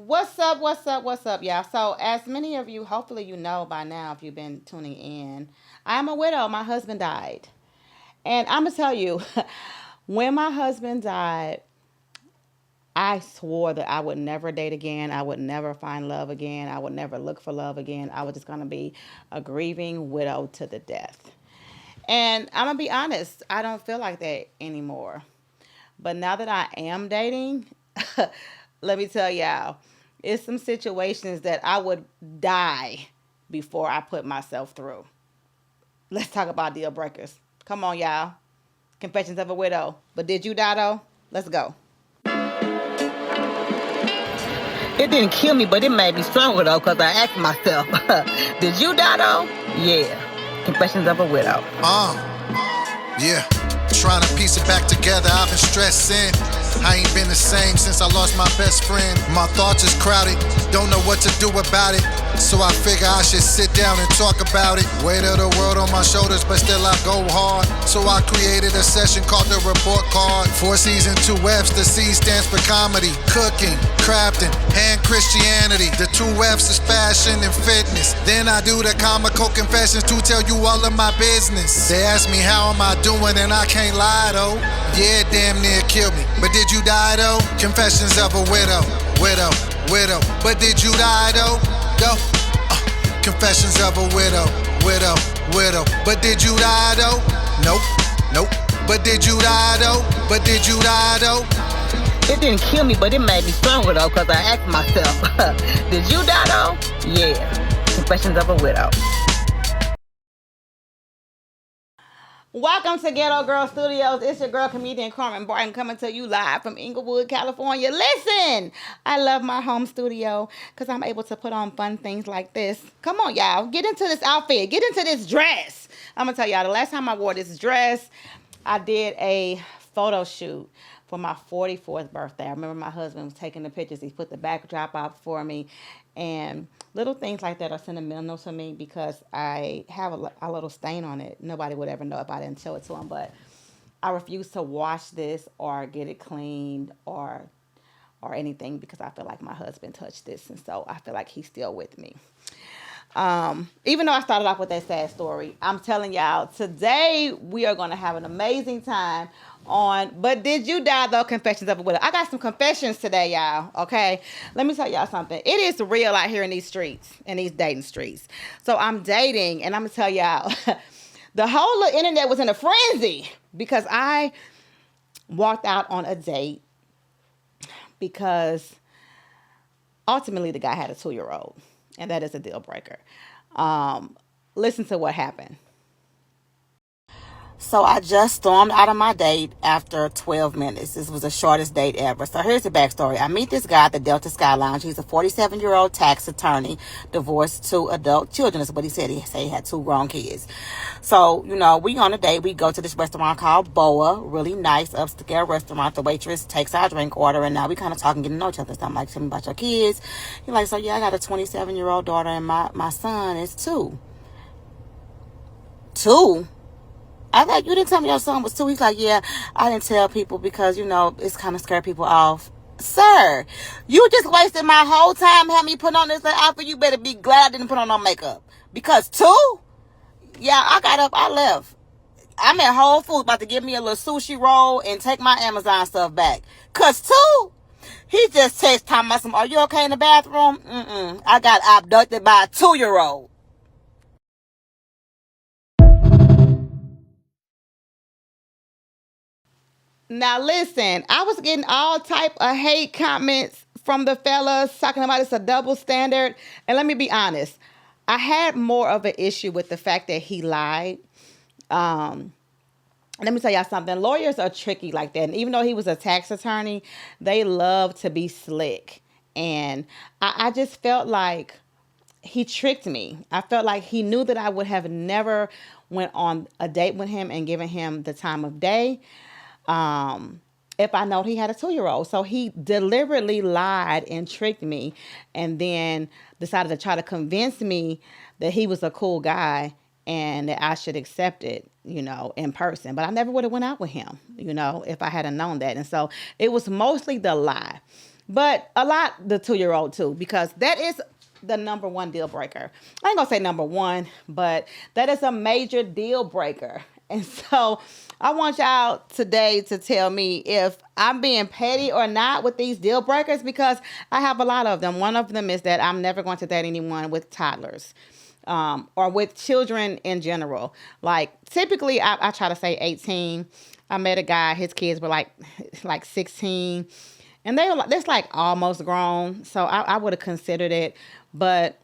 What's up? What's up? What's up, y'all? So, as many of you, hopefully, you know by now, if you've been tuning in, I'm a widow. My husband died. And I'm going to tell you, when my husband died, I swore that I would never date again. I would never find love again. I would never look for love again. I was just going to be a grieving widow to the death. And I'm going to be honest, I don't feel like that anymore. But now that I am dating, let me tell y'all, it's some situations that I would die before I put myself through. Let's talk about deal breakers. Come on, y'all. Confessions of a Widow. But did you die though? Let's go. It didn't kill me, but it made me stronger though, because I asked myself, did you die though? Yeah. Confessions of a Widow. Yeah. Trying to piece it back together, I've been stressing. I ain't been the same since I lost my best friend. My thoughts is crowded, don't know what to do about it. So I figure I should sit down and talk about it. Weight of the world on my shoulders, but still I go hard. So I created a session called the Report Card. 4 C's and 2 F's, the C stands for comedy, cooking, crafting, and Christianity. The 2 F's is fashion and fitness. Then I do the Comical Confessions to tell you all of my business. They ask me how am I doing and I can't lie though. Yeah, damn near killed me. But did you die though? Confessions of a widow, widow, widow. But did you die though? Go. Confessions of a widow, widow, widow. But did you die though? Nope, nope. But did you die though? But did you die though? It didn't kill me, but it made me stronger though, because I asked myself, did you die though? Yeah. Confessions of a Widow. Welcome to Ghetto Girl Studios. It's your girl comedian Carmen Barton coming to you live from Inglewood, California. Listen, I love my home studio because I'm able to put on fun things like this. Come on, y'all. Get into this outfit. Get into this dress. I'm going to tell y'all, the last time I wore this dress, I did a photo shoot for my 44th birthday. I remember my husband was taking the pictures. He put the backdrop out for me. And little things like that are sentimental to me because I have a little stain on it. Nobody would ever know if I didn't show it to them. But I refuse to wash this or get it cleaned or anything because I feel like my husband touched this. And so I feel like he's still with me. Even though I started off with that sad story, I'm telling y'all, today we are going to have an amazing time on But Did You Die Though? Confessions of a Widow. I got some confessions today, y'all, okay? Let me tell y'all something. It is real out here in these streets, in these dating streets. So I'm dating, and I'm going to tell y'all, the whole little internet was in a frenzy because I walked out on a date because ultimately the guy had a 2-year-old. And that is a deal breaker. Listen to what happened. So I just stormed out of my date after 12 minutes. This was the shortest date ever. So here's the backstory. I meet this guy at the Delta Sky Lounge. He's a 47-year-old tax attorney, divorced 2 adult children. That's what he said. He said he had 2 grown kids. So, we on a date. We go to this restaurant called Boa. Really nice, upscale restaurant. The waitress takes our drink order, and now we kind of talking, getting to know each other. So I'm like, tell me about your kids. He's like, so yeah, I got a 27-year-old daughter, and my son is 2. 2? I like, you didn't tell me your son was 2. He's like, yeah, I didn't tell people because, it's kind of scare people off. Sir, you just wasted my whole time having me put on this little outfit. You better be glad I didn't put on no makeup. Because 2? Yeah, I got up, I left. I'm at Whole Foods about to give me a little sushi roll and take my Amazon stuff back. Because 2? He just texted talking about some, are you okay in the bathroom? I got abducted by a 2-year-old. Now listen, I was getting all type of hate comments from the fellas talking about it's a double standard. And let me be honest, I had more of an issue with the fact that he lied. Let me tell y'all something. Lawyers are tricky like that. And even though he was a tax attorney, they love to be slick. And I just felt like he tricked me. I felt like he knew that I would have never went on a date with him and given him the time of day. If I know he had a 2-year-old. So he deliberately lied and tricked me and then decided to try to convince me that he was a cool guy and that I should accept it, in person. But I never would have went out with him, if I hadn't known that. And so it was mostly the lie. But a lot the 2-year-old too, because that is the number one deal breaker. I ain't gonna say number one, but that is a major deal breaker. And so I want y'all today to tell me if I'm being petty or not with these deal breakers, because I have a lot of them. One of them is that I'm never going to date anyone with toddlers. Or with children in general. Like typically I try to say 18. I met a guy, his kids were like 16, and that's like almost grown. So I would have considered it. But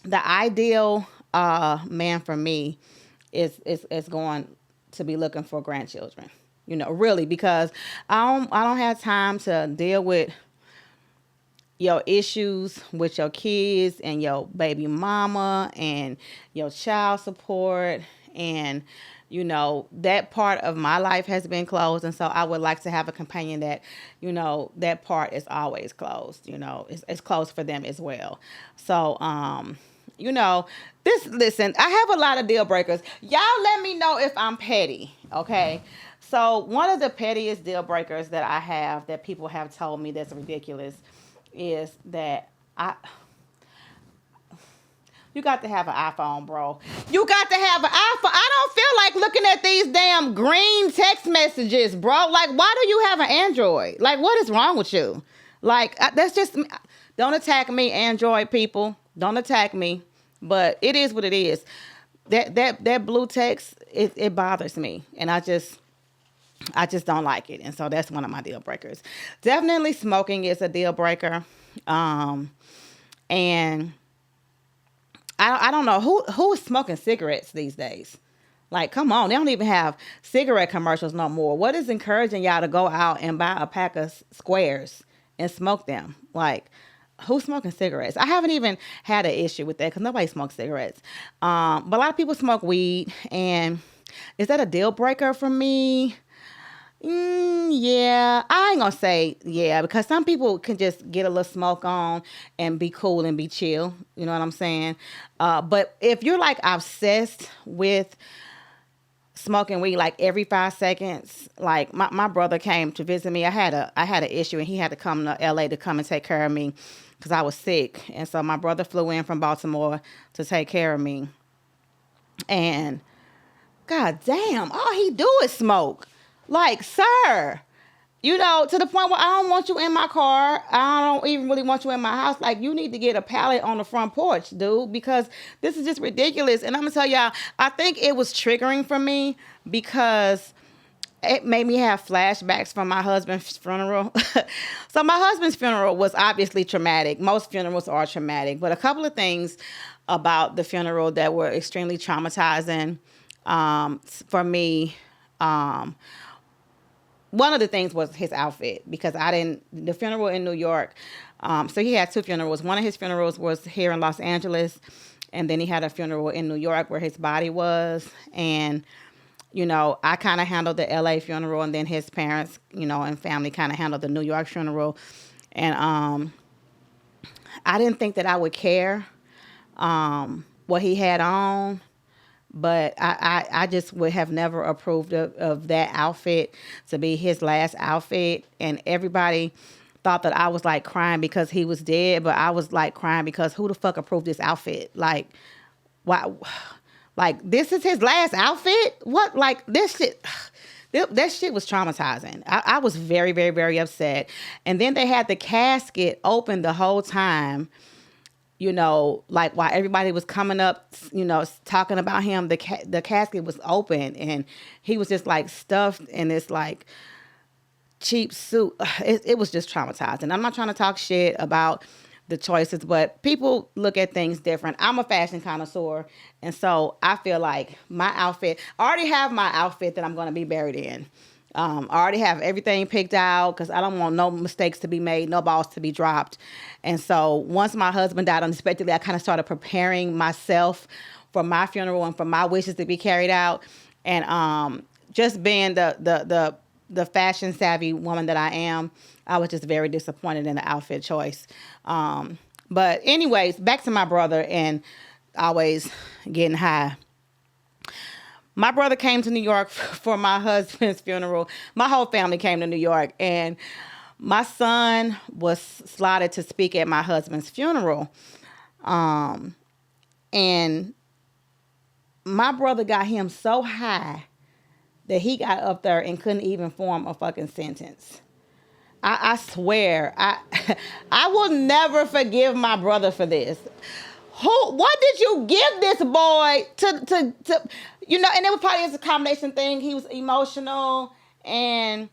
the ideal man for me is going to be looking for grandchildren. Really, because I don't have time to deal with your issues with your kids and your baby mama and your child support, and that part of my life has been closed. And so I would like to have a companion that that part is always closed. It's closed for them as well. So listen, I have a lot of deal breakers. Y'all let me know if I'm petty, okay? So one of the pettiest deal breakers that I have that people have told me that's ridiculous is that you got to have an iPhone, bro. You got to have an iPhone. I don't feel like looking at these damn green text messages, bro. Like, why do you have an Android? Like, what is wrong with you? Like, that's just, don't attack me, Android people. Don't attack me. But it is what it is. That blue text, it bothers me. And I just don't like it. And so that's one of my deal breakers. Definitely smoking is a deal breaker. And I don't know who is smoking cigarettes these days. Like, come on, they don't even have cigarette commercials no more. What is encouraging y'all to go out and buy a pack of squares and smoke them? Like, who's smoking cigarettes? I haven't even had an issue with that because nobody smokes cigarettes. But a lot of people smoke weed. And is that a deal breaker for me? Yeah, I ain't gonna say yeah, because some people can just get a little smoke on and be cool and be chill. You know what I'm saying? But if you're like obsessed with smoking weed like every 5 seconds, like my brother came to visit me. I had an issue and he had to come to LA to come and take care of me because I was sick. And so my brother flew in from Baltimore to take care of me. And god damn, all he do is smoke. Like, sir, to the point where I don't want you in my car. I don't even really want you in my house. Like, you need to get a pallet on the front porch, dude, because this is just ridiculous. And I'm going to tell y'all, I think it was triggering for me because it made me have flashbacks from my husband's funeral. So my husband's funeral was obviously traumatic. Most funerals are traumatic. But a couple of things about the funeral that were extremely traumatizing for me. One of the things was his outfit, because the funeral in New York, so he had two funerals. One of his funerals was here in Los Angeles, and then he had a funeral in New York where his body was. And, I kind of handled the LA funeral, and then his parents, and family kind of handled the New York funeral. And I didn't think that I would care what he had on. But I just would have never approved of that outfit to be his last outfit. And everybody thought that I was like crying because he was dead. But I was like crying because who the fuck approved this outfit? Like, why? Like, this is his last outfit? What? Like, this shit. That shit was traumatizing. I was very, very, very upset. And then they had the casket open the whole time. Like while everybody was coming up, talking about him, the casket was open and he was just like stuffed in this like cheap suit. It was just traumatizing. I'm not trying to talk shit about the choices, but people look at things different. I'm a fashion connoisseur. And so I feel like my outfit, I already have my outfit that I'm going to be buried in. I already have everything picked out because I don't want no mistakes to be made, no balls to be dropped. And so once my husband died unexpectedly, I kind of started preparing myself for my funeral and for my wishes to be carried out. And just being the fashion savvy woman that I am, I was just very disappointed in the outfit choice. But anyways, back to my brother and always getting high. My brother came to New York for my husband's funeral. My whole family came to New York, and My son was slotted to speak at my husband's funeral. And my brother got him so high that he got up there and couldn't even form a fucking sentence. I swear, I will never forgive my brother for this. What did you give this boy to and it was probably a combination thing. He was emotional, and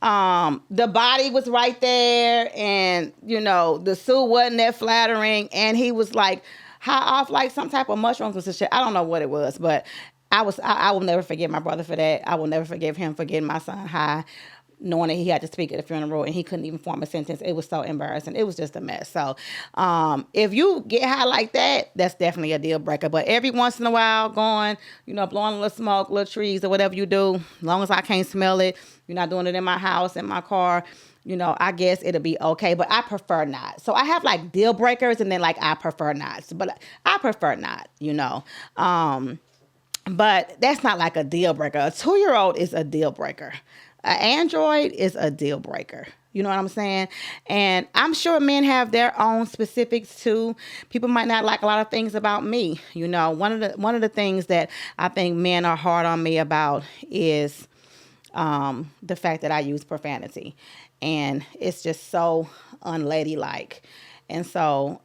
the body was right there, and the suit wasn't that flattering, and he was like high off like some type of mushrooms or some shit. I don't know what it was, but I will never forgive my brother for that. I will never forgive him for getting my son high, knowing that he had to speak at a funeral and he couldn't even form a sentence. It was so embarrassing. It was just a mess. So if you get high like that, that's definitely a deal breaker. But every once in a while, going, blowing a little smoke, little trees or whatever you do, as long as I can't smell it, you're not doing it in my house, in my car, I guess it'll be okay. But I prefer not. So I have like deal breakers and then like I prefer not. But I prefer not, But that's not like a deal breaker. A 2-year-old is a deal breaker. An android is a deal breaker. You know what I'm saying? And I'm sure men have their own specifics too. People might not like a lot of things about me. One of the things that I think men are hard on me about is the fact that I use profanity. And it's just so unladylike. And so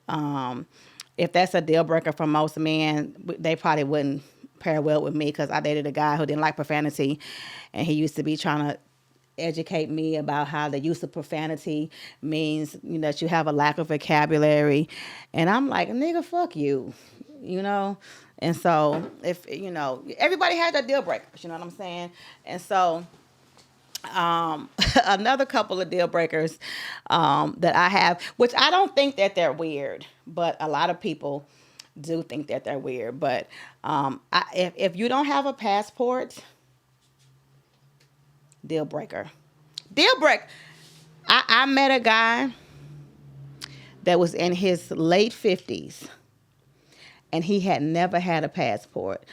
if that's a deal breaker for most men, they probably wouldn't pair well with me, because I dated a guy who didn't like profanity, and he used to be trying to educate me about how the use of profanity means that you have a lack of vocabulary. And I'm like, nigga, fuck you, and so if everybody has their deal breakers, you know what I'm saying? And so another couple of deal breakers that I have, which I don't think that they're weird, but a lot of people do think that they're weird. But if you don't have a passport, deal breaker. Deal break. I met a guy that was in his late 50s, and he had never had a passport.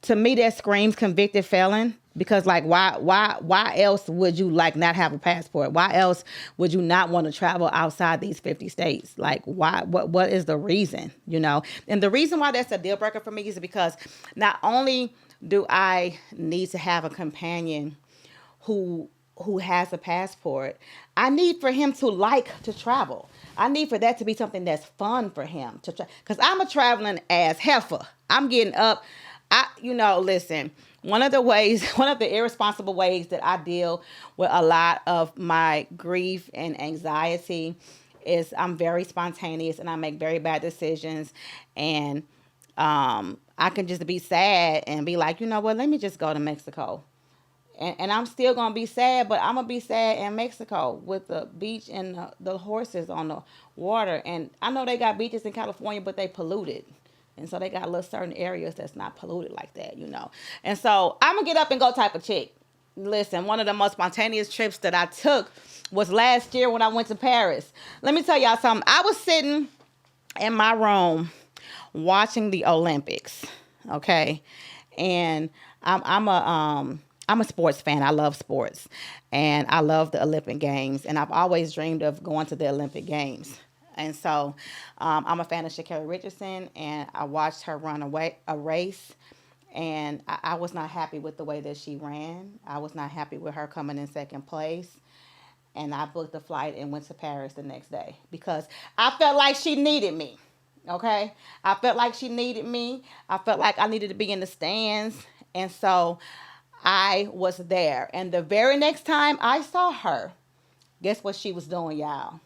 To me, that screams convicted felon, because like why else would you like not have a passport? Why else would you not want to travel outside these 50 states? Like why? What is the reason? And the reason why that's a deal breaker for me is because not only do I need to have a companion who has a passport, I need for him to like to travel. I need for that to be something that's fun for him to try. Because I'm a traveling ass heifer. I'm getting up. Listen, one of the irresponsible ways that I deal with a lot of my grief and anxiety is I'm very spontaneous and I make very bad decisions. And I can just be sad and be like, let me just go to Mexico. And I'm still going to be sad, but I'm going to be sad in Mexico with the beach and the horses on the water. And I know they got beaches in California, but they polluted. And so they got little certain areas that's not polluted like that, And so I'm going to get up and go type of chick. Listen, one of the most spontaneous trips that I took was last year when I went to Paris. Let me tell y'all something. I was sitting in my room watching the Olympics, okay? And I'm a sports fan. I love sports. And I love the Olympic Games. And I've always dreamed of going to the Olympic Games. And so I'm a fan of Sha'Carri Richardson. And I watched her run a race. And I was not happy with the way that she ran. I was not happy with her coming in second place. And I booked a flight and went to Paris the next day. Because I felt like she needed me. Okay? I felt like she needed me. I felt like I needed to be in the stands. And so I was there. And the very next time I saw her, guess what she was doing, y'all?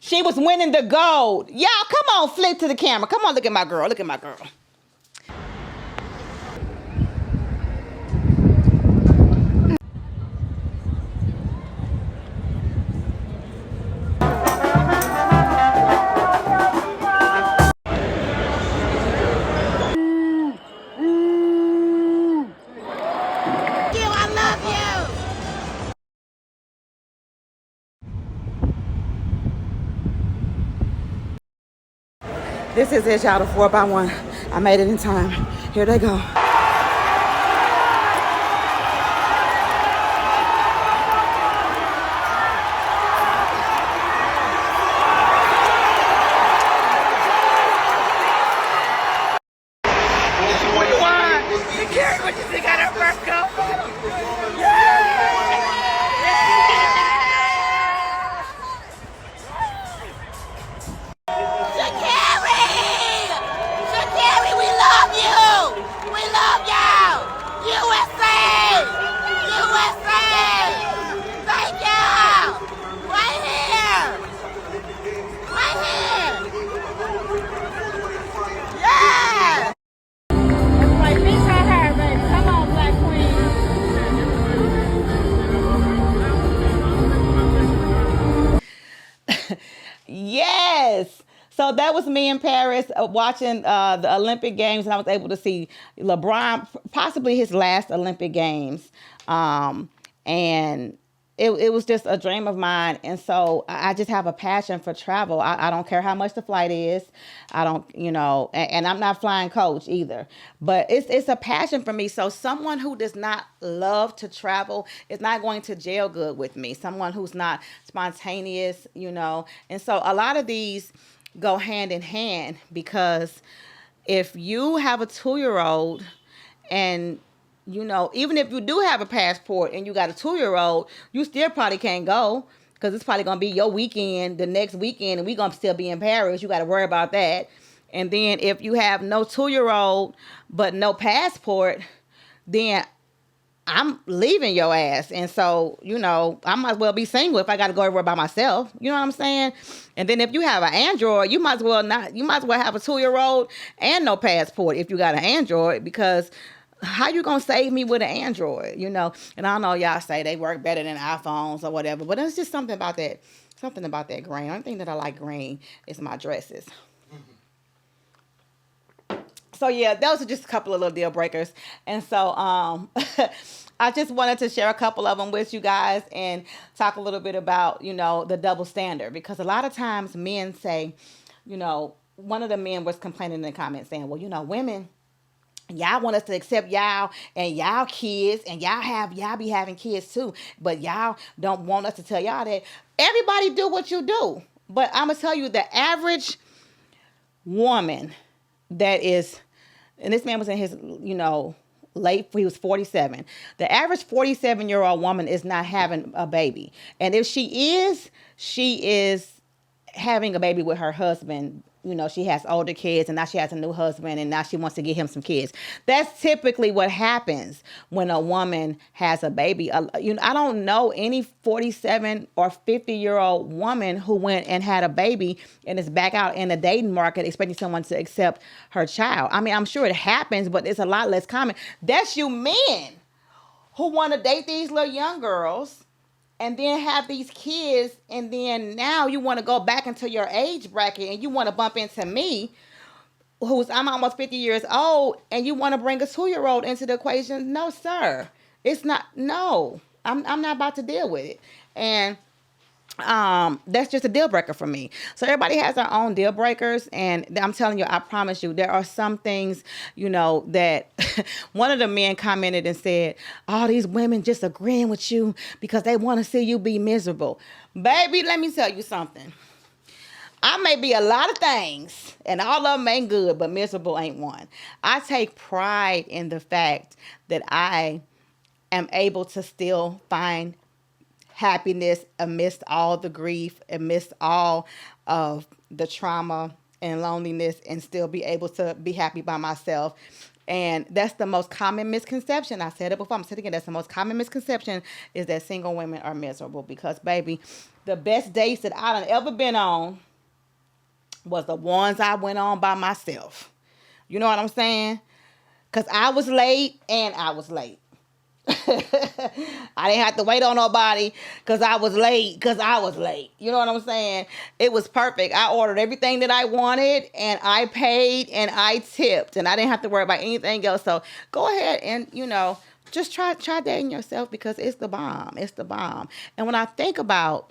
She was winning the gold. Y'all, come on, flip to the camera. Come on, look at my girl. Look at my girl. This is it, y'all, the 4x1. I made it in time. Here they go. Yes. So that was me in Paris watching the Olympic Games, and I was able to see LeBron, possibly his last Olympic Games. And it was just a dream of mine. And so I just have a passion for travel. I don't care how much the flight is. I don't, and I'm not flying coach either. But it's a passion for me. So someone who does not love to travel is not going to gel good with me. Someone who's not spontaneous, And so a lot of these go hand in hand, because if you have a 2-year-old and even if you do have a passport and you got a 2-year-old, you still probably can't go, because it's probably going to be your weekend the next weekend, and we're going to still be in Paris. You got to worry about that. And then if you have no 2-year-old but no passport, then I'm leaving your ass. And so, I might as well be single if I got to go everywhere by myself. You know what I'm saying? And then if you have an Android, you might as well have a 2-year-old and no passport if you got an Android, because how you going to save me with an Android, And I know y'all say they work better than iPhones or whatever, but it's just something about that green. The only thing that I like green is my dresses. So yeah, those are just a couple of little deal breakers. And so I just wanted to share a couple of them with you guys and talk a little bit about, the double standard. Because a lot of times men say, one of the men was complaining in the comments saying, well, women, y'all want us to accept y'all and y'all kids, and y'all be having kids too, but y'all don't want us to tell y'all that. Everybody do what you do. But I'm going to tell you, the average woman that is, and this man was in his, he was 47. The average 47-year-old woman is not having a baby. And if she is having a baby with her husband. She has older kids, and now she has a new husband, and now she wants to get him some kids. That's typically what happens when a woman has a baby. I don't know any 47 or 50-year-old woman who went and had a baby and is back out in the dating market expecting someone to accept her child. I mean, I'm sure it happens, but it's a lot less common. That's you men who want to date these little young girls and then have these kids, and then now you want to go back into your age bracket and you want to bump into me, I'm almost 50 years old, and you want to bring a 2-year-old into the equation. No, sir. It's not. No, I'm not about to deal with it. And that's just a deal breaker for me. So everybody has their own deal breakers, and I'm telling you, I promise you, there are some things, that one of the men commented and said, all these women just agreeing with you because they want to see you be miserable. Baby, let me tell you something. I may be a lot of things, and all of them ain't good, but miserable ain't one. I take pride in the fact that I am able to still find happiness amidst all the grief, amidst all of the trauma and loneliness, and still be able to be happy by myself. And that's the most common misconception. I said it before, I'm saying it again. That's the most common misconception, is that single women are miserable. Because, baby, the best dates that I done ever been on was the ones I went on by myself. You know what I'm saying? Because I was late, and I was late. I didn't have to wait on nobody because I was late. You know what I'm saying? It was perfect. I ordered everything that I wanted, and I paid, and I tipped, and I didn't have to worry about anything else. So go ahead and, just try dating yourself, because it's the bomb. It's the bomb. And when I think about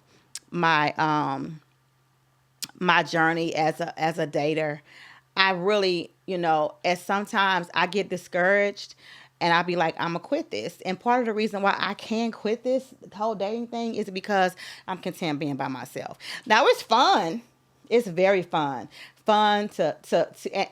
my my journey as a dater, I really, as sometimes I get discouraged. And I'll be like, I'm going to quit this. And part of the reason why I can quit this whole dating thing is because I'm content being by myself. Now, it's fun. It's very fun. Fun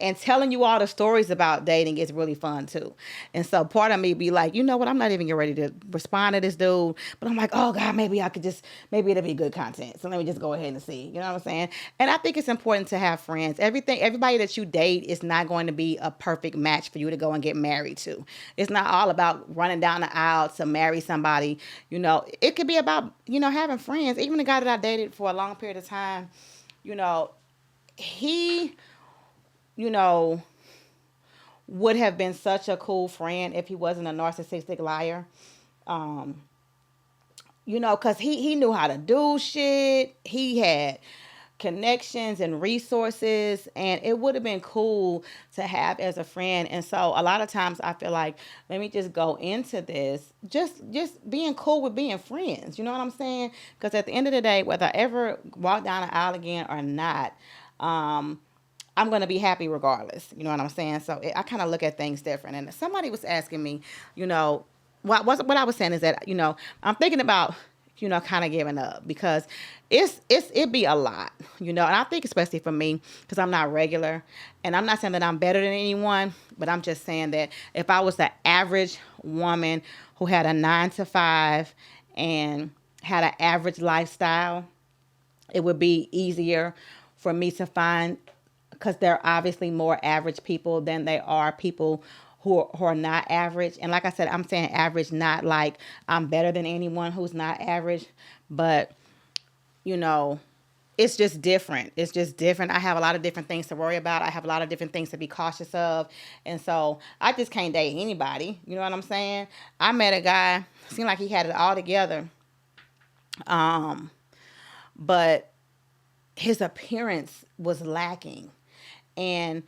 and telling you all the stories about dating is really fun too. And so part of me be like, you know what, I'm not even ready to respond to this dude, but I'm like, oh God, maybe it'll be good content. So let me just go ahead and see. You know what I'm saying? And I think it's important to have friends. Everybody that you date is not going to be a perfect match for you to go and get married to. It's not all about running down the aisle to marry somebody. It could be about, having friends. Even the guy that I dated for a long period of time, he, would have been such a cool friend if he wasn't a narcissistic liar. Because he knew how to do shit. He had connections and resources, and it would have been cool to have as a friend. And so a lot of times I feel like, let me just go into this just being cool with being friends. You know what I'm saying? Because at the end of the day, whether I ever walk down the aisle again or not, I'm going to be happy regardless. You know what I'm saying? So I kind of look at things different. And somebody was asking me, you know, what I was saying is that, you know, I'm thinking about, you know, kind of giving up because it'd be a lot, you know, and I think especially for me, because I'm not regular, and I'm not saying that I'm better than anyone, but I'm just saying that if I was the average woman who had a 9 to 5 and had an average lifestyle, it would be easier for me to find, because there are obviously more average people than there are people who are not average. And like I said, I'm saying average, not like I'm better than anyone who's not average, but you know, it's just different. It's just different. I have a lot of different things to worry about. I have a lot of different things to be cautious of. And so I just can't date anybody. You know what I'm saying? I met a guy, seemed like he had it all together. But his appearance was lacking. And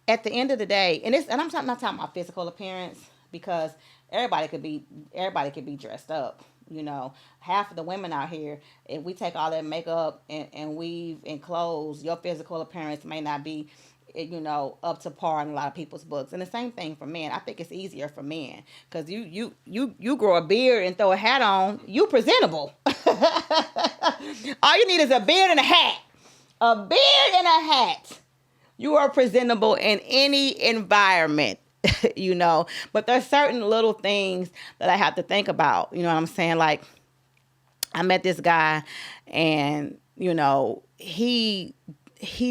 at the end of the day, and I'm not talking about physical appearance, because everybody could be dressed up. You know, half of the women out here, if we take all that makeup and weave and clothes, your physical appearance may not be, you know, up to par in a lot of people's books. And the same thing for men. I think it's easier for men because you grow a beard and throw a hat on, you presentable. All you need is a beard and a hat. A beard and a hat. You are presentable in any environment, you know. But there's certain little things that I have to think about. You know what I'm saying? Like, I met this guy, and you know, he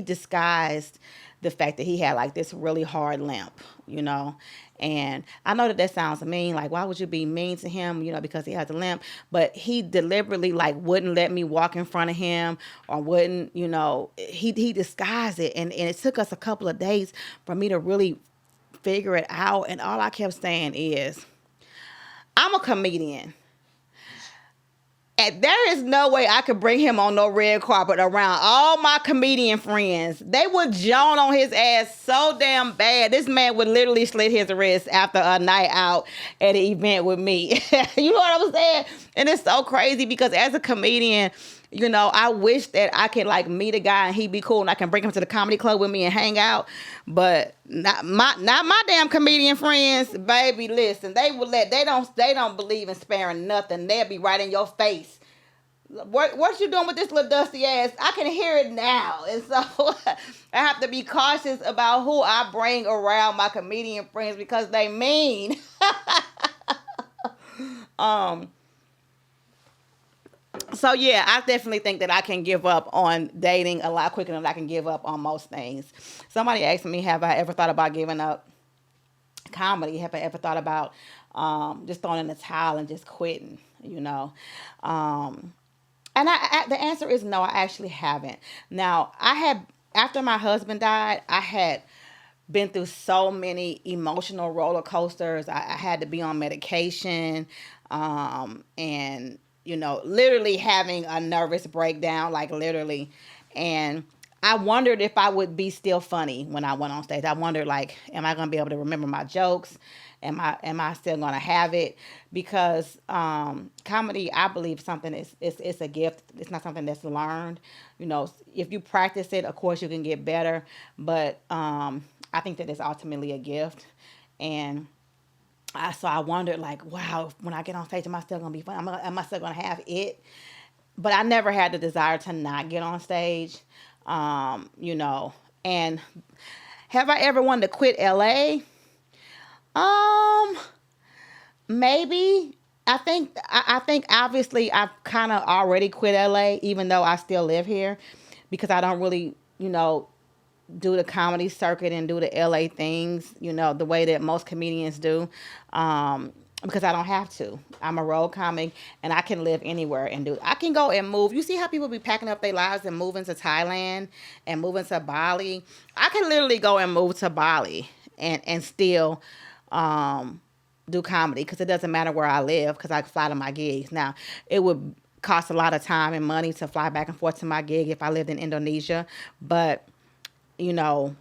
disguised the fact that he had like this really hard limp, you know. And I know that sounds mean, like why would you be mean to him, you know, because he has a limp, but he deliberately like wouldn't let me walk in front of him, or wouldn't, you know, he disguised it, and it took us a couple of days for me to really figure it out. And all I kept saying is, I'm a comedian. And there is no way I could bring him on no red carpet around all my comedian friends. They would Joan on his ass so damn bad. This man would literally slit his wrist after a night out at an event with me. You know what I'm saying? And it's so crazy because as a comedian, you know, I wish that I could like meet a guy and he'd be cool and I can bring him to the comedy club with me and hang out. But not my damn comedian friends, baby. Listen, they don't believe in sparing nothing. They'll be right in your face. What you doing with this little dusty ass? I can hear it now. And so I have to be cautious about who I bring around my comedian friends because they mean. So yeah, I definitely think that I can give up on dating a lot quicker than I can give up on most things. Somebody asked me, have I ever thought about giving up comedy? Have I ever thought about just throwing in the towel and just quitting, you know? And the answer is no, I actually haven't. Now, after my husband died, I had been through so many emotional roller coasters. I had to be on medication, and you know, literally having a nervous breakdown, like literally. And I wondered if I would be still funny when I went on stage. I wondered, like, am I going to be able to remember my jokes? Am I still going to have it? Because comedy, I believe, something it's a gift. It's not something that's learned. You know, if you practice it, of course, you can get better. But I think that it's ultimately a gift. And so I wondered, like, wow, when I get on stage, am I still going to be funny? Am I still going to have it? But I never had the desire to not get on stage, you know. And have I ever wanted to quit LA? Maybe. I think obviously I've kind of already quit LA, even though I still live here, because I don't really, you know, do the comedy circuit and do the LA things, you know, the way that most comedians do, because I don't have to. I'm a road comic, and I can live anywhere and I can go and move. You see how people be packing up their lives and moving to Thailand and moving to Bali? I can literally go and move to Bali and still do comedy, because it doesn't matter where I live, because I fly to my gigs. Now, it would cost a lot of time and money to fly back and forth to my gig if I lived in Indonesia. But, you know,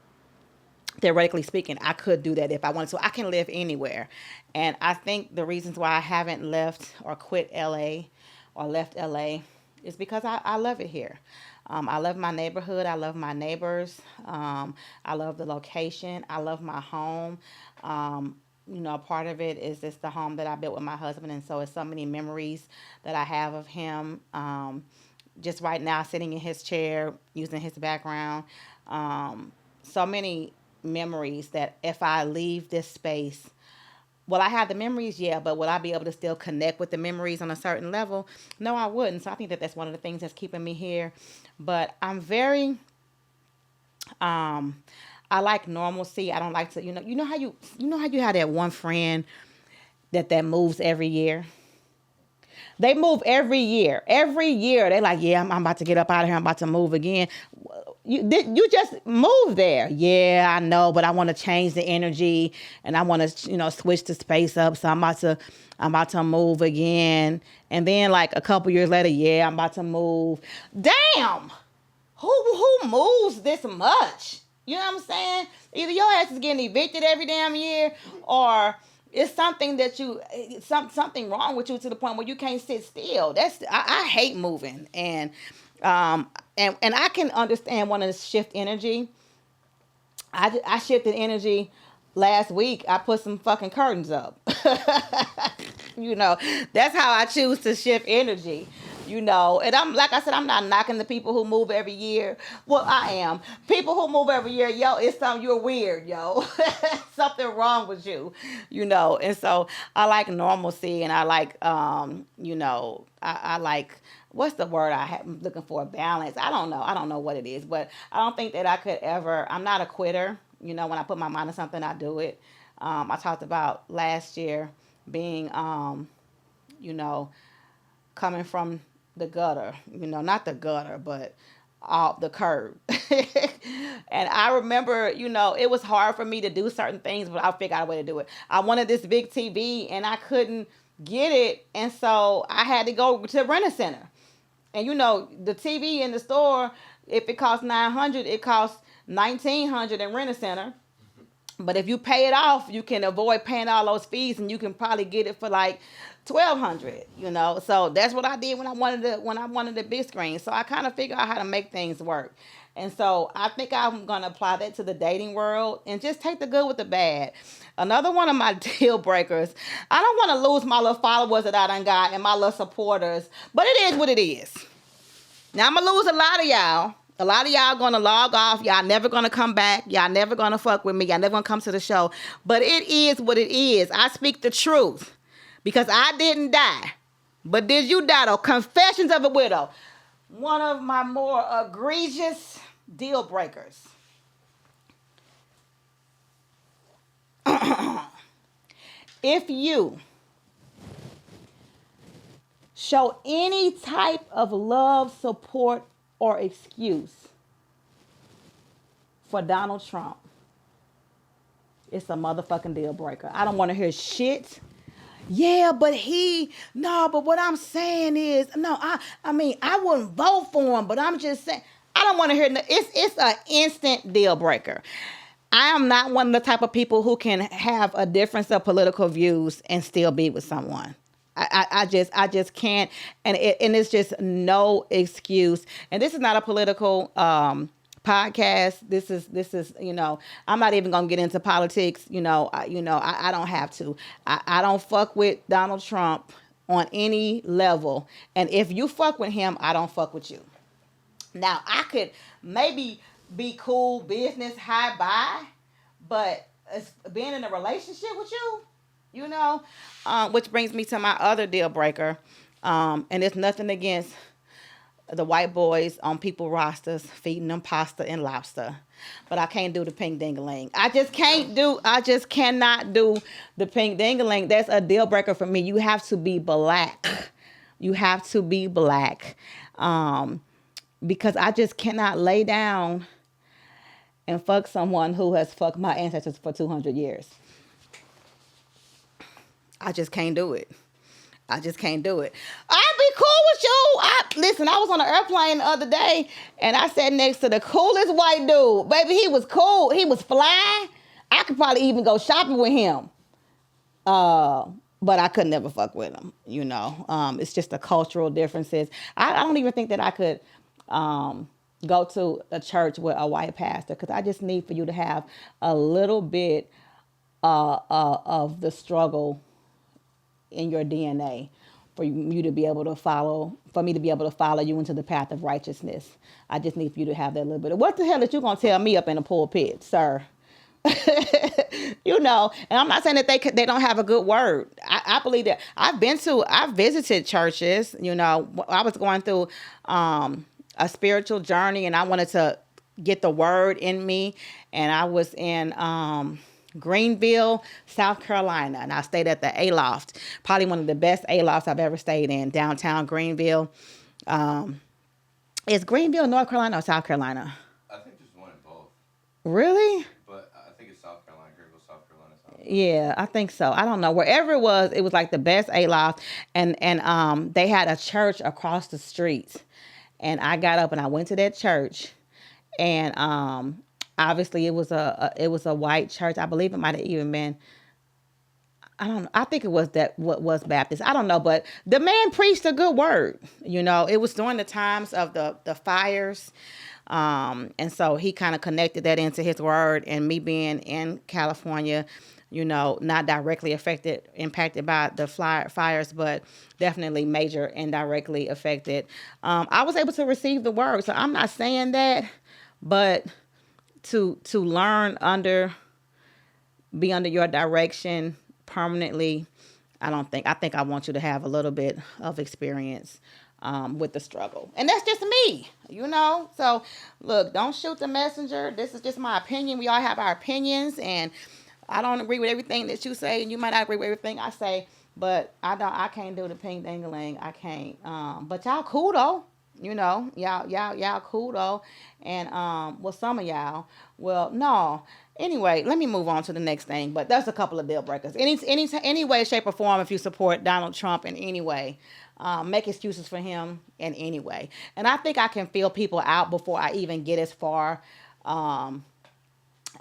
theoretically speaking, I could do that if I wanted to. I can live anywhere. And I think the reasons why I haven't left or quit LA or left LA is because I love it here. I love my neighborhood. I love my neighbors. I love the location. I love my home. You know, part of it is just the home that I built with my husband. And so it's so many memories that I have of him. Just right now, sitting in his chair, using his background. So many memories that if I leave this space, will I have the memories? Yeah, but will I be able to still connect with the memories on a certain level? No, I wouldn't. So I think that that's one of the things that's keeping me here. But I'm very, I like normalcy. I don't like to, you know how you have that one friend that moves every year. They move every year. Every year, they're like, yeah, I'm about to get up out of here. I'm about to move again. You just moved there. Yeah, I know, but I want to change the energy and I want to, switch the space up. So I'm about to move again. And then like a couple years later, yeah, I'm about to move. Damn. Who moves this much? You know what I'm saying? Either your ass is getting evicted every damn year, or it's something that something wrong with you to the point where you can't sit still. I hate moving, and I can understand wanting to shift energy. I shifted energy last week. I put some fucking curtains up. That's how I choose to shift energy. And I'm, like I said, I'm not knocking the people who move every year. Well, I am. People who move every year, it's something, you're weird, something wrong with you, And so I like normalcy, and I like, I like, what's the word I'm looking for? Balance. I don't know what it is, but I don't think that I could ever, I'm not a quitter. When I put my mind to something, I do it. I talked about last year being, coming from the gutter, not the gutter, but off the curb. And I remember, it was hard for me to do certain things, but I figured out a way to do it. I wanted this big TV and I couldn't get it. And so I had to go to Rent-A-Center. And the TV in the store, if it costs $900, it costs $1,900 in Rent-A-Center. But if you pay it off, you can avoid paying all those fees, and you can probably get it for like $1,200. So that's what I did when I wanted the big screen. So I kind of figured out how to make things work. And so I think I'm going to apply that to the dating world and just take the good with the bad. Another one of my deal breakers, I don't want to lose my little followers that I done got and my little supporters, but it is what it is. Now I'm going to lose a lot of y'all. A lot of y'all going to log off. Y'all never going to come back. Y'all never going to fuck with me. Y'all never going to come to the show. But it is what it is. I speak the truth because I didn't die. But did you die, though? Confessions of a Widow. One of my more egregious deal breakers. If you show any type of love, support, or excuse for Donald Trump, it's a motherfucking deal breaker. I don't want to hear shit. Yeah, but but what I'm saying is, I mean, I wouldn't vote for him, but I'm just saying, I don't want to hear, it's an instant deal breaker. I am not one of the type of people who can have a difference of political views and still be with someone. I just can't, and it's just no excuse. And this is not a political podcast. This is I'm not even gonna get into politics. I don't have to. I don't fuck with Donald Trump on any level. And if you fuck with him, I don't fuck with you. Now I could maybe be cool business high bye, but being in a relationship with you. Which brings me to my other deal breaker. And it's nothing against the white boys on people rosters feeding them pasta and lobster. But I can't do the pink ding-a-ling. I just cannot do the pink ding-a-ling. That's a deal breaker for me. You have to be black. Because I just cannot lay down and fuck someone who has fucked my ancestors for 200 years. I just can't do it. I just can't do it. I'd be cool with you. Listen, I was on an airplane the other day, and I sat next to the coolest white dude. Baby, he was cool. He was fly. I could probably even go shopping with him. But I could never fuck with him, you know. It's just the cultural differences. I don't even think that I could go to a church with a white pastor, because I just need for you to have a little bit of the struggle in your DNA for you to be able to follow, for me to be able to follow you into the path of righteousness. I just need for you to have that little bit. What the hell is you gonna tell me up in the pulpit, sir? You know, and I'm not saying that they don't have a good word. I believe that I've visited churches. You know, I was going through a spiritual journey, and I wanted to get the word in me, and I was in Greenville, South Carolina, and I stayed at the A-Loft, probably one of the best A-Lofts I've ever stayed in, downtown Greenville. Is Greenville North Carolina or South Carolina? I think there's one in both. Really? But I think it's South Carolina, Greenville, South Carolina. Yeah, I think so. I don't know. Wherever it was like the best A-Loft, and they had a church across the street, and I got up and I went to that church, and obviously it was a white church. I believe it might have even been, I don't know. I think it was what was Baptist. I don't know, but the man preached a good word. You know, it was during the times of the fires. And so he kind of connected that into his word, and me being in California, you know, not directly impacted by the fires, but definitely major indirectly affected. I was able to receive the word. So I'm not saying that, but to learn be under your direction permanently, I think I want you to have a little bit of experience with the struggle. And that's just me, you know? So look, don't shoot the messenger. This is just my opinion. We all have our opinions, and I don't agree with everything that you say, and you might not agree with everything I say, but I can't do the ping dangling. I can't. But y'all cool though. You know, y'all cool though. And well, some of y'all, well, no. Anyway, let me move on to the next thing. But that's a couple of deal breakers. Any way, shape, or form, if you support Donald Trump in any way, make excuses for him in any way. And I think I can feel people out before I even get as far on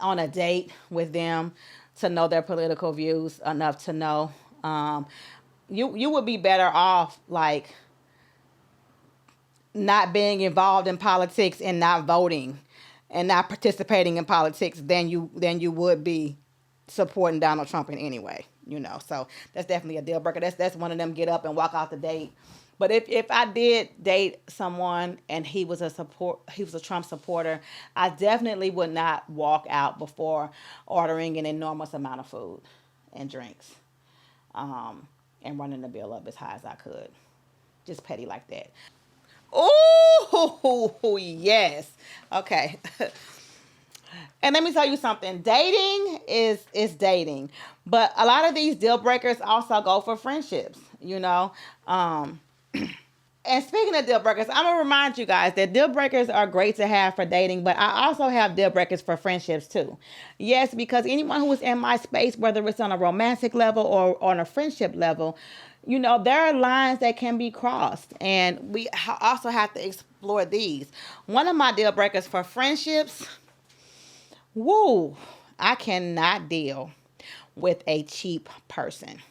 a date with them to know their political views enough to know. You would be better off like not being involved in politics and not voting and not participating in politics than you would be supporting Donald Trump in any way, you know. So that's definitely a deal breaker. That's one of them get up and walk out the date. But if I did date someone and he was a Trump supporter, I definitely would not walk out before ordering an enormous amount of food and drinks, and running the bill up as high as I could. Just petty like that. Oh, yes. Okay. And let me tell you something. Dating is dating. But a lot of these deal breakers also go for friendships, you know. And speaking of deal breakers, I'm going to remind you guys that deal breakers are great to have for dating, but I also have deal breakers for friendships too. Yes, because anyone who is in my space, whether it's on a romantic level or on a friendship level, you know, there are lines that can be crossed, and we also have to explore these. One of my deal breakers for friendships, I cannot deal with a cheap person.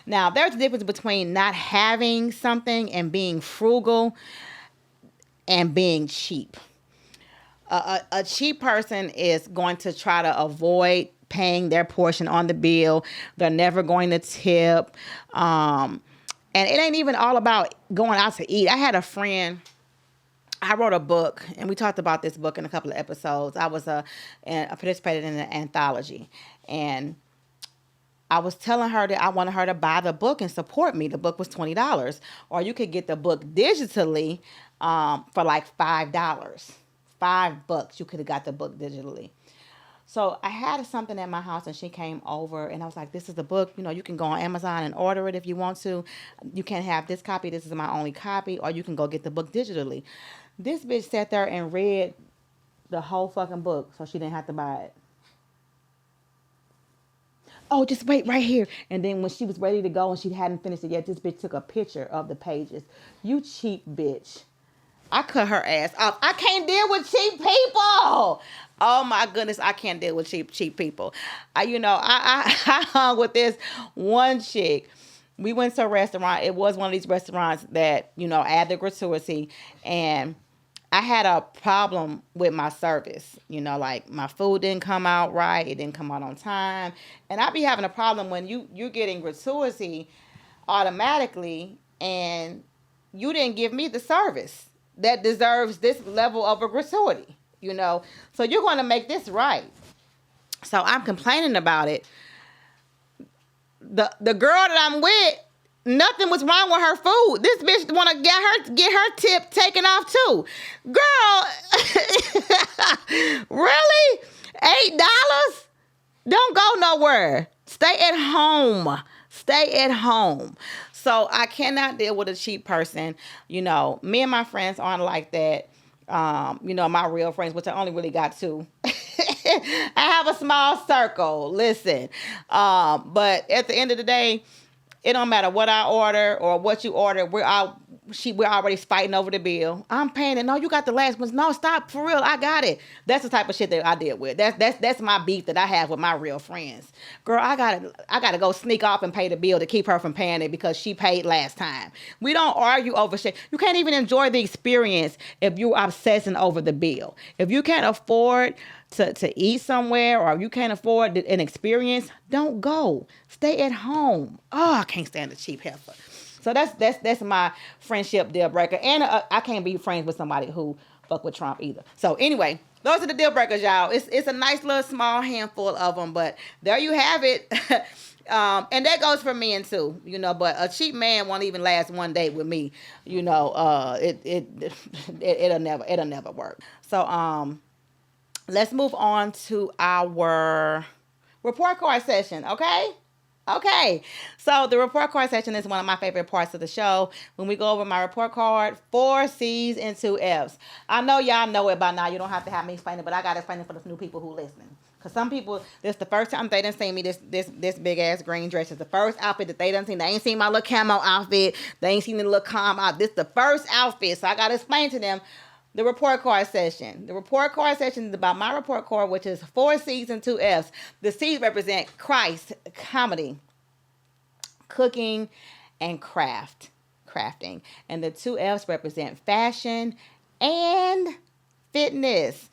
Now, there's a difference between not having something and being frugal and being cheap. A cheap person is going to try to avoid paying their portion on the bill. They're never going to tip. And it ain't even all about going out to eat. I had a friend, I wrote a book, and we talked about this book in a couple of episodes. I participated in an anthology, and I was telling her that I wanted her to buy the book and support me. The book was $20, or you could get the book digitally for like $5. $5. You could have got the book digitally. So I had something at my house, and she came over, and I was like, this is the book. You know, you can go on Amazon and order it if you want to. You can't have this copy. This is my only copy, or you can go get the book digitally. This bitch sat there and read the whole fucking book, so she didn't have to buy it. oh, just wait right here. And then when she was ready to go and she hadn't finished it yet, this bitch took a picture of the pages. You cheap bitch. I cut her ass off. I can't deal with cheap people. Oh my goodness, I can't deal with cheap people. I hung with this one chick. We went to a restaurant. It was one of these restaurants that, add the gratuity. And I had a problem with my service. Like my food didn't come out right. It didn't come out on time. And I be having a problem when you're getting gratuity automatically and you didn't give me the service that deserves this level of a gratuity, So you're going to make this right. So I'm complaining about it. The girl that I'm with, nothing was wrong with her food. This bitch want to get her tip taken off too. Girl, really? $8? Don't go nowhere. Stay at home. Stay at home. So I cannot deal with a cheap person. Me and my friends aren't like that. My real friends, which I only really got two. I have a small circle. Listen. But at the end of the day, it don't matter what I order or what you order. We're already fighting over the bill. I'm paying it. No, you got the last ones. No, stop. For real, I got it. That's the type of shit that I deal with. That's my beef that I have with my real friends. Girl, I gotta go sneak off and pay the bill to keep her from paying it because she paid last time. We don't argue over shit. You can't even enjoy the experience if you're obsessing over the bill. If you can't afford to eat somewhere or you can't afford an experience, don't go. Stay at home. Oh, I can't stand a cheap heifer. So that's my friendship deal breaker. And I can't be friends with somebody who fuck with Trump either. So anyway, those are the deal breakers, y'all. It's a nice little small handful of them, but there you have it. And that goes for men too, but a cheap man won't even last one day with me. It'll never work. So let's move on to our report card session, okay? Okay, so the report card session is one of my favorite parts of the show. When we go over my report card, 4 C's and 2 F's. I know y'all know it by now. You don't have to have me explain it, but I got to explain it for the new people who listening. Because some people, this the first time they done seen me this big-ass green dress. It's the first outfit that they done seen. They ain't seen my little camo outfit. They ain't seen the little calm out. This the first outfit, so I got to explain to them the report card session. The report card session is about my report card, which is 4 C's and 2 F's. The C's represent Christ, comedy, cooking, and crafting. And the 2 F's represent fashion and fitness.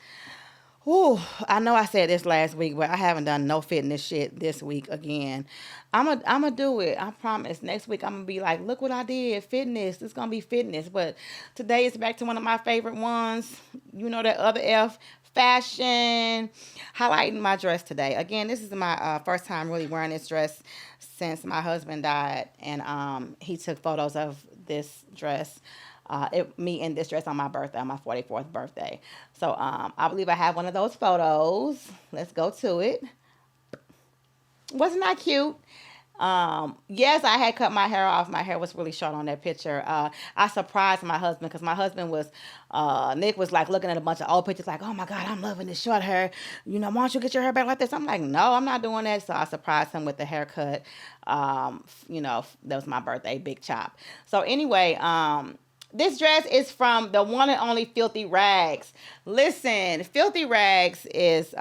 Ooh, I know I said this last week, but I haven't done no fitness shit this week again. I'm a do it. I promise. Next week, I'm going to be like, look what I did. Fitness. It's going to be fitness. But today is back to one of my favorite ones. That other F, fashion. Highlighting my dress today. Again, this is my first time really wearing this dress since my husband died. And he took photos of this dress. Me in this dress on my birthday, on my 44th birthday. So I believe I have one of those photos. Let's go to it. Wasn't that cute? Yes, I had cut my hair off. My hair was really short on that picture. I surprised my husband because my husband was, Nick was like looking at a bunch of old pictures like, oh my God, I'm loving this short hair. Why don't you get your hair back like this? I'm like, no, I'm not doing that. So I surprised him with the haircut. That was my birthday, big chop. So anyway, this dress is from the one and only Philthy Ragz. Listen, Philthy Ragz is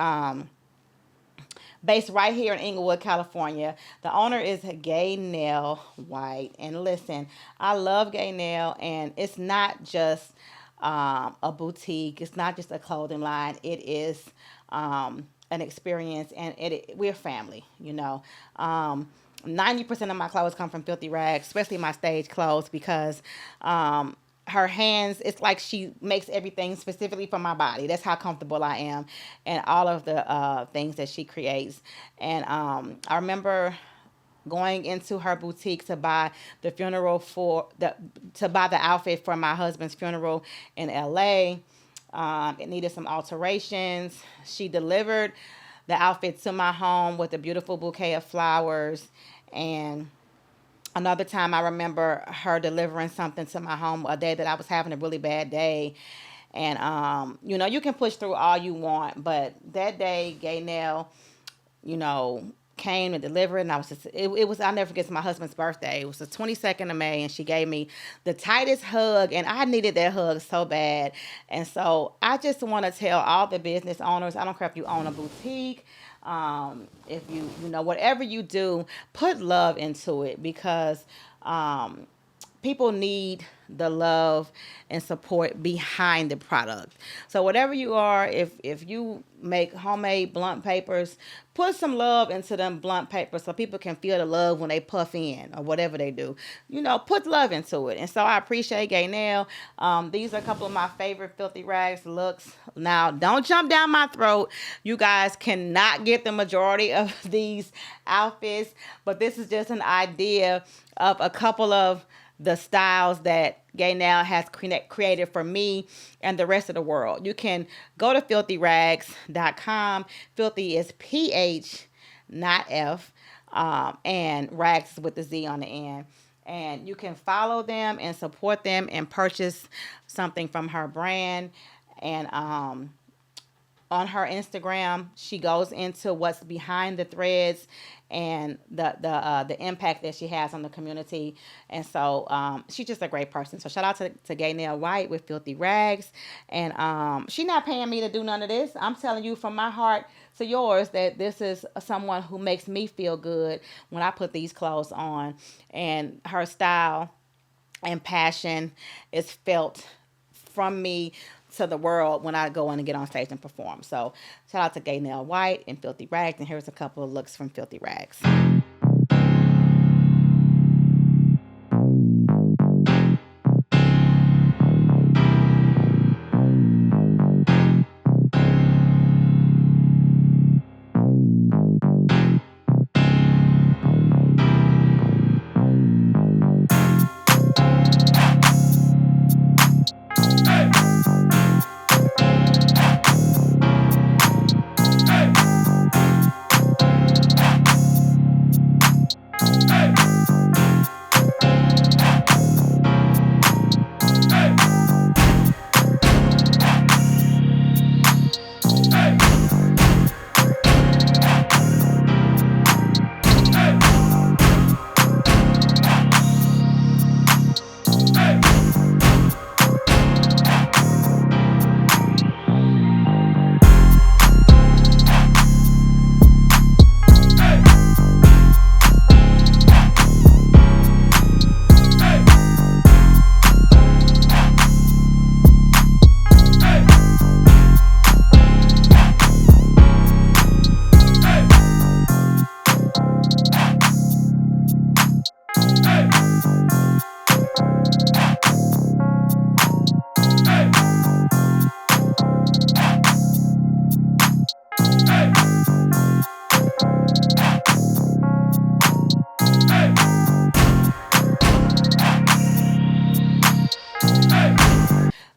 based right here in Inglewood, California. The owner is Gaynell White. And listen, I love Gaynell, and it's not just a boutique. It's not just a clothing line. It is an experience, and we're family, 90% of my clothes come from Philthy Ragz, especially my stage clothes, because her hands, it's like she makes everything specifically for my body. That's how comfortable I am, and all of the things that she creates. And I remember going into her boutique to buy the outfit for my husband's funeral in LA. It needed some alterations. She delivered the outfit to my home with a beautiful bouquet of flowers. And another time I remember her delivering something to my home a day that I was having a really bad day. And, you can push through all you want. But that day, Gaynell, came and delivered, and I was just it was, I'll never forget, it's my husband's birthday. It was the 22nd of May, and she gave me the tightest hug, and I needed that hug so bad. And so I just want to tell all the business owners, I don't care if you own a boutique, if you know, whatever you do, put love into it, because people need the love and support behind the product. So whatever you are, if you make homemade blunt papers, put some love into them blunt papers so people can feel the love when they puff in or whatever they do. You know, put love into it. And so I appreciate Gaynell. These are a couple of my favorite Philthy Ragz looks. Now, don't jump down my throat. You guys cannot get the majority of these outfits, but this is just an idea of a couple of the styles that Gaynell has created for me and the rest of the world. You can go to philthyragz.com. Philthy is PH, not F, and Rags is with the Z on the end. And you can follow them and support them and purchase something from her brand. And on her Instagram, she goes into what's behind the threads and the impact that she has on the community. And so she's just a great person. So shout out to Gaynell White with Philthy Ragz. And she's not paying me to do none of this. I'm telling you from my heart to yours that this is someone who makes me feel good when I put these clothes on. And her style and passion is felt from me to the world when I go in and get on stage and perform. So shout out to Gaynell White and Philthy Ragz, and here's a couple of looks from Philthy Ragz.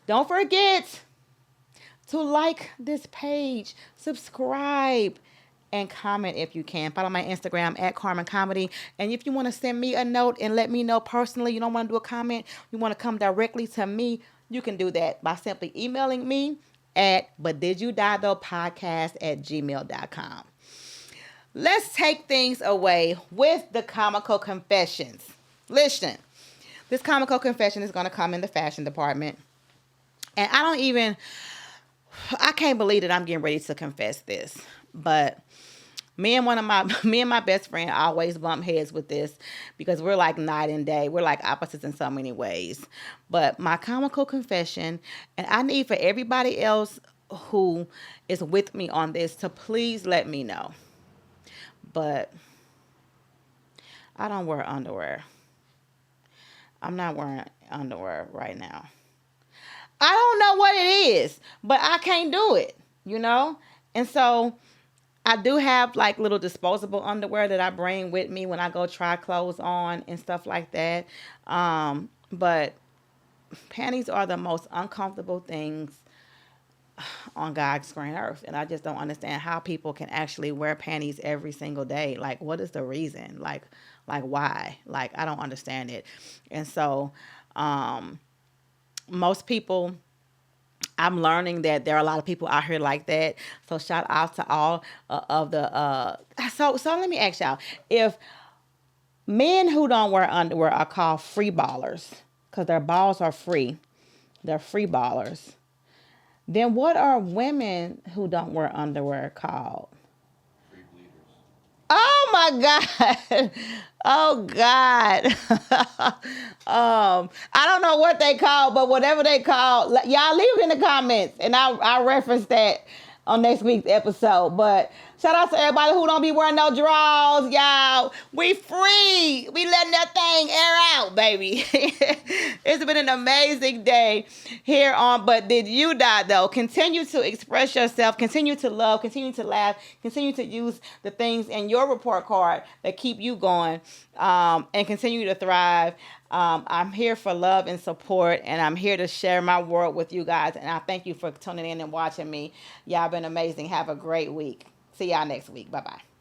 Don't forget to like this page, subscribe, and comment if you can. Follow my Instagram at Carmen Comedy. And if you want to send me a note and let me know personally, you don't want to do a comment, you want to come directly to me, you can do that by simply emailing me at butdidyoudiethopodcast@gmail.com. Let's take things away with the Comical Confessions. Listen, this Comical Confession is going to come in the fashion department. And I can't believe that I'm getting ready to confess this, but me and my best friend always bump heads with this because we're like night and day. We're like opposites in so many ways. But my comical confession, and I need for everybody else who is with me on this to please let me know. But I don't wear underwear. I'm not wearing underwear right now. I don't know what it is, but I can't do it, you know? And so I do have like little disposable underwear that I bring with me when I go try clothes on and stuff like that. But panties are the most uncomfortable things on God's green earth. And I just don't understand how people can actually wear panties every single day. Like, what is the reason? Like why? Like, I don't understand it. And so, most people I'm learning that there are a lot of people out here like that. So shout out to all of the. So let me ask y'all: if men who don't wear underwear are called free ballers because their balls are free, they're free ballers. Then what are women who don't wear underwear called? Free bleeders. Oh my God. Oh God. I don't know what they call, but whatever they call, y'all leave it in the comments and I'll reference that on next week's episode. But shout out to everybody who don't be wearing no drawers, y'all. We free. We letting that thing air out, baby. It's been an amazing day here on But Did You Die, though? Continue to express yourself. Continue to love. Continue to laugh. Continue to use the things in your report card that keep you going, and continue to thrive. I'm here for love and support, and I'm here to share my world with you guys. And I thank you for tuning in and watching me. Y'all been amazing. Have a great week. See y'all next week. Bye-bye.